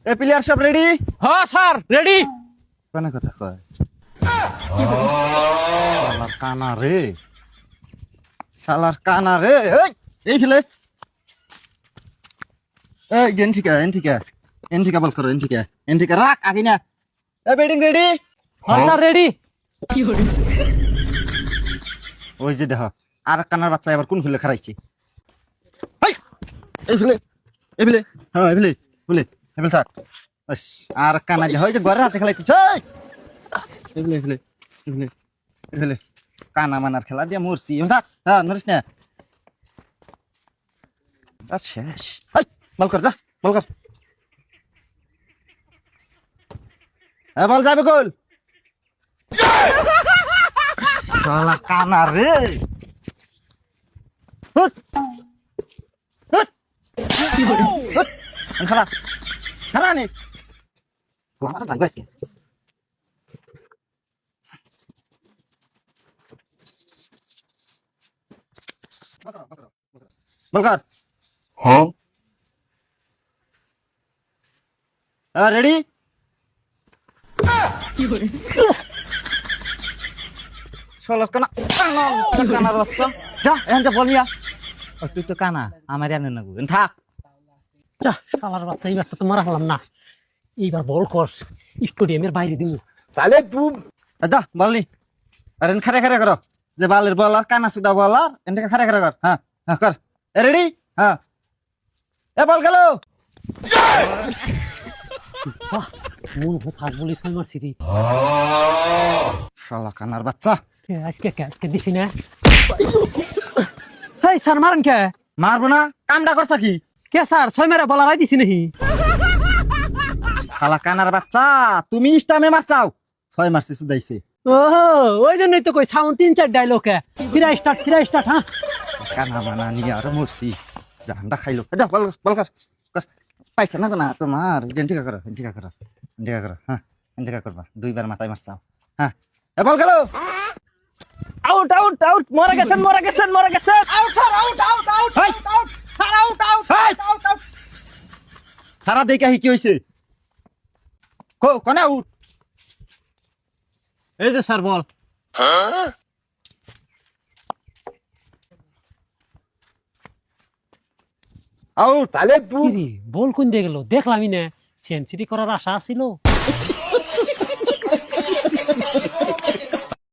A player সব ready? হ্যাঁ sir ready. কোন কথা কয়? শালার কানা রে, শালার কানা রে। এই ফেলে এই এনটিকা বল করো, এনটিকা রাখ আগে না। এ ব্যাটিং রেডি? হ্যাঁ স্যার রেডি। ওই যে দেখো আর কানার বাচ্চা এবার কোন ফেলে খারাইছে। এই ফেলে হ্যাঁ এই ফেলে থাক। আর কানা যে হয় যে ঘরের হাতে খেলাইতেছে। এই ফেলে কানা মানার খেলা দিয়ে মরছি। থাক, হ্যাঁ নরিস না। শেষ। বল কর, যা বল কর। হ্যাঁ বল যাবে গোল। শালা কানা রে। খেলা খেলা নেই। বলকার Huh? রেডি? শালা কানা, কানার বাচ্চা যা এখন যা বল মিয়া। তুই তো কানা, আমার জানেন না গো। থাক। যা শালার বাচ্চা, এইবার তো মারা হলাম না। এইবার বল কর, স্টেডিয়ামের বাইরে দিব। তাহলে তুই দা বল নি। আর খারে খারে করো, যে বালের বলার কানা সুদা বলার এনকে খারে খারে কর। হ্যাঁ হ্যাঁ কর। রেডি? হ্যাঁ এ বল গেল। বাহ, মন হো থাক বলি 6 মারছি রে। শালা কানার বাচ্চা। আজকে দিছি না। হেই স্যার মারেন কে? মারবো না, কামডা করছা কি? কে স্যার 6 মেরে বলা রাই দিছি নাকি? শালা কানার বাচ্চা, তুমি ইস্টামে মারছাও, 6 মারছি সুদাইছে। ও ওই জন্যই তো কই সাউন্ড 3-4 ডায়লগে ফিরা স্টার্ট হ্যাঁ। কানা মানা নিয়ে আর মরছি, জানটা খাইলো। যা বল বল কর। পাইছে না না তোমার। এনটিকা করো হ্যাঁ এনটিকা করবা। 2বার মাথায় মারছাও। হ্যাঁ এ বল গেল। আউট মরে গেছেন out sir out sir out. সারা দেখে কি হয়েছে? কনে আউট? এই যে স্যার বল। আউট। তাহলে তুই কি রে বল কোন দিয়ে গেল দেখলামই না। সেঞ্চুরি করার আশা ছিল।